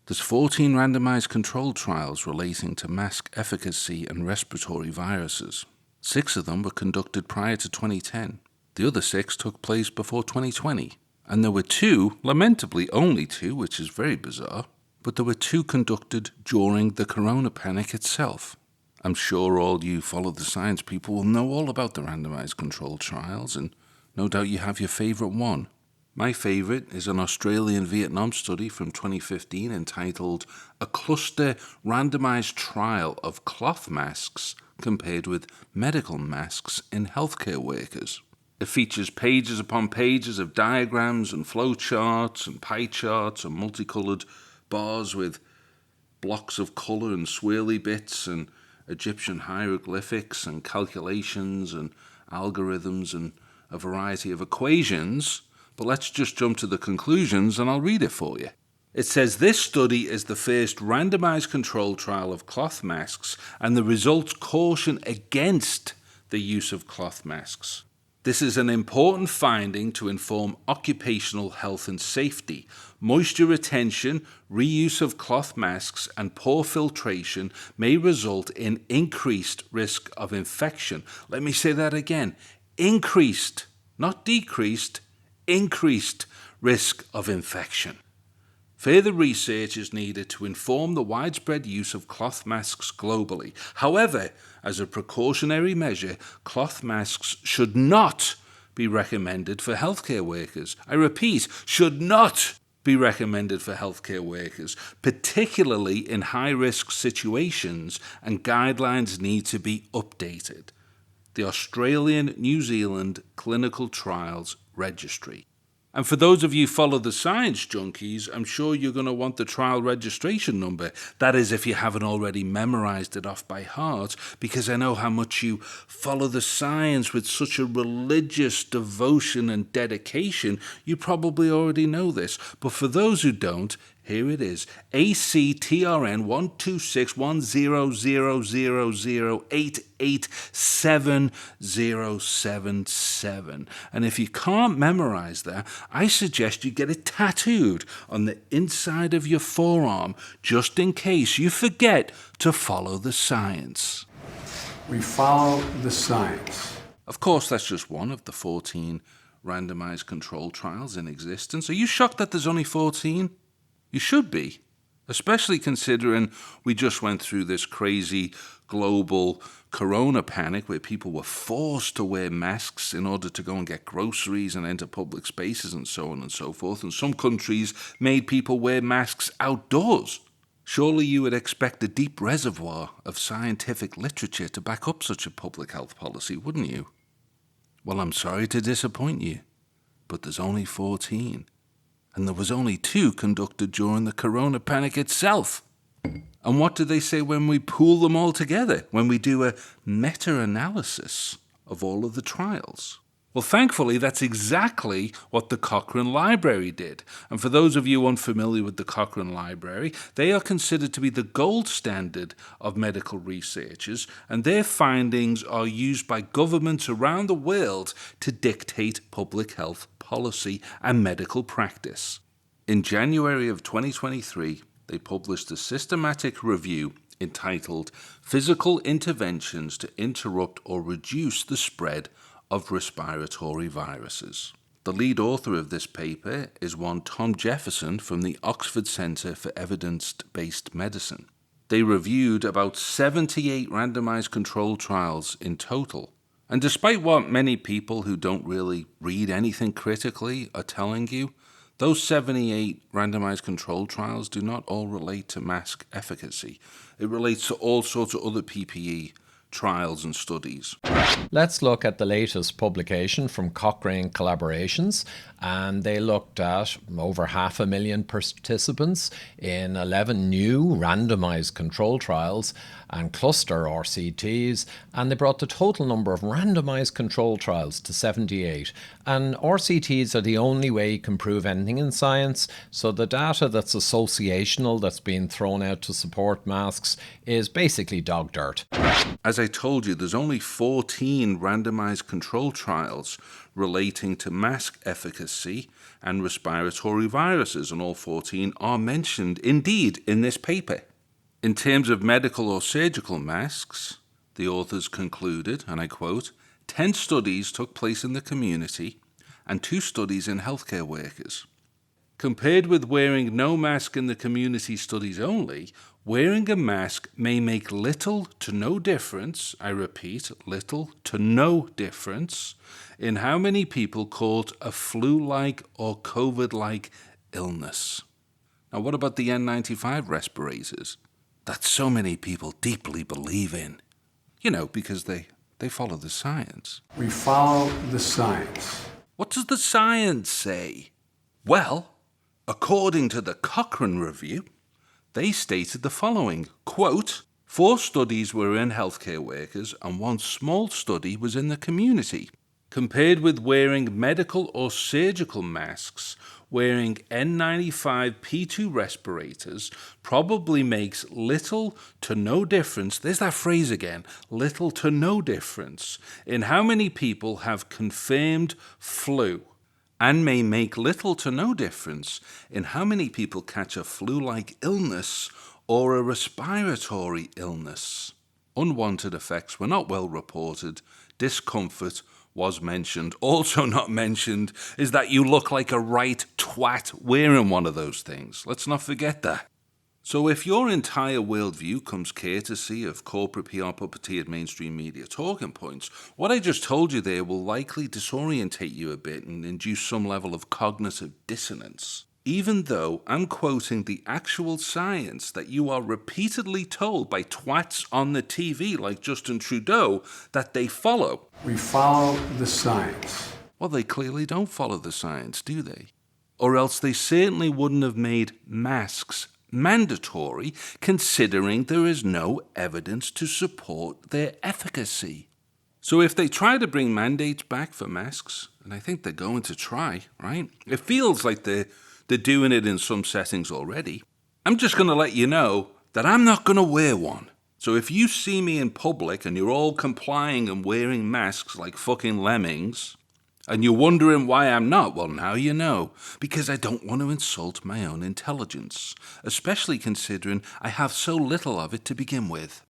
There's 14 randomized controlled trials relating to mask efficacy and respiratory viruses. 6 of them were conducted prior to 2010. The other 6 took place before 2020. And there were 2, lamentably only 2, which is very bizarre, but there were 2 conducted during the corona panic itself. I'm sure all you follow the science people will know all about the randomized controlled trials, and no doubt you have your favourite one. My favourite is an Australian-Vietnam study from 2015 entitled A Cluster Randomised Trial of Cloth Masks Compared with Medical Masks in Healthcare Workers. It features pages upon pages of diagrams and flowcharts and pie charts and multicoloured bars with blocks of colour and swirly bits and Egyptian hieroglyphics and calculations and algorithms and a variety of equations. But let's just jump to the conclusions and I'll read it for you. It says this study is the first randomised controlled trial of cloth masks and the results caution against the use of cloth masks. This is an important finding to inform occupational health and safety. Moisture retention, reuse of cloth masks, and poor filtration may result in increased risk of infection. Let me say that again. Increased, not decreased, increased risk of infection. Further research is needed to inform the widespread use of cloth masks globally. However, as a precautionary measure, cloth masks should not be recommended for healthcare workers. I repeat, should not be recommended for healthcare workers, particularly in high-risk situations, and guidelines need to be updated. The Australian-New Zealand Clinical Trials Registry. And for those of you who follow the science junkies, I'm sure you're going to want the trial registration number. That is, if you haven't already memorized it off by heart, because I know how much you follow the science with such a religious devotion and dedication, you probably already know this. But for those who don't, here it is. ACTRN 1261000887077. And if you can't memorize that, I suggest you get it tattooed on the inside of your forearm, just in case you forget to follow the science. We follow the science. Of course, that's just one of the 14 randomized controlled trials in existence. Are you shocked that there's only 14? You should be, especially considering we just went through this crazy global corona panic where people were forced to wear masks in order to go and get groceries and enter public spaces and so on and so forth. And some countries made people wear masks outdoors. Surely you would expect a deep reservoir of scientific literature to back up such a public health policy, wouldn't you? Well, I'm sorry to disappoint you, but there's only 14. And there was only 2 conducted during the corona panic itself. And what do they say when we pool them all together, when we do a meta-analysis of all of the trials? Well, thankfully, that's exactly what the Cochrane Library did. And for those of you unfamiliar with the Cochrane Library, they are considered to be the gold standard of medical researchers, and their findings are used by governments around the world to dictate public health policy and medical practice. In January of 2023, they published a systematic review entitled Physical Interventions to Interrupt or Reduce the Spread of Respiratory Viruses. The lead author of this paper is one Tom Jefferson from the Oxford Centre for Evidence-Based Medicine. They reviewed about 78 randomized controlled trials in total. And despite what many people who don't really read anything critically are telling you, those 78 randomized controlled trials do not all relate to mask efficacy. It relates to all sorts of other PPE trials and studies. Let's look at the latest publication from Cochrane Collaborations, and they looked at over 500,000 participants in 11 new randomized control trials and cluster RCTs, and they brought the total number of randomized control trials to 78. And RCTs are the only way you can prove anything in science, so the data that's associational, that's being thrown out to support masks, is basically dog dirt. As I told you, there's only 14 randomized control trials relating to mask efficacy and respiratory viruses, and all 14 are mentioned indeed in this paper. In terms of medical or surgical masks, the authors concluded, and I quote, 10 studies took place in the community and 2 studies in healthcare workers. Compared with wearing no mask in the community studies only, wearing a mask may make little to no difference, I repeat, little to no difference, in how many people caught a flu-like or COVID-like illness. Now, what about the N95 respirators that so many people deeply believe in? You know, because they follow the science. We follow the science. What does the science say? Well, according to the Cochrane Review, they stated the following, quote, 4 studies were in healthcare workers and 1 small study was in the community. Compared with wearing medical or surgical masks, wearing N95 P2 respirators probably makes little to no difference, there's that phrase again, little to no difference, in how many people have confirmed flu, and may make little to no difference in how many people catch a flu-like illness or a respiratory illness. Unwanted effects were not well reported. Discomfort was mentioned. Also not mentioned is that you look like a right twat wearing one of those things. Let's not forget that. So if your entire worldview comes courtesy of corporate PR puppeteered mainstream media talking points, what I just told you there will likely disorientate you a bit and induce some level of cognitive dissonance. Even though I'm quoting the actual science that you are repeatedly told by twats on the TV like Justin Trudeau that they follow. We follow the science. Well, they clearly don't follow the science, do they? Or else they certainly wouldn't have made masks mandatory, considering there is no evidence to support their efficacy. So if they try to bring mandates back for masks, and I think they're going to try, right? It feels like they're doing it in some settings already. I'm just going to let you know that I'm not going to wear one. So if you see me in public and you're all complying and wearing masks like fucking lemmings, and you're wondering why I'm not, well, now you know. Because I don't want to insult my own intelligence, especially considering I have so little of it to begin with.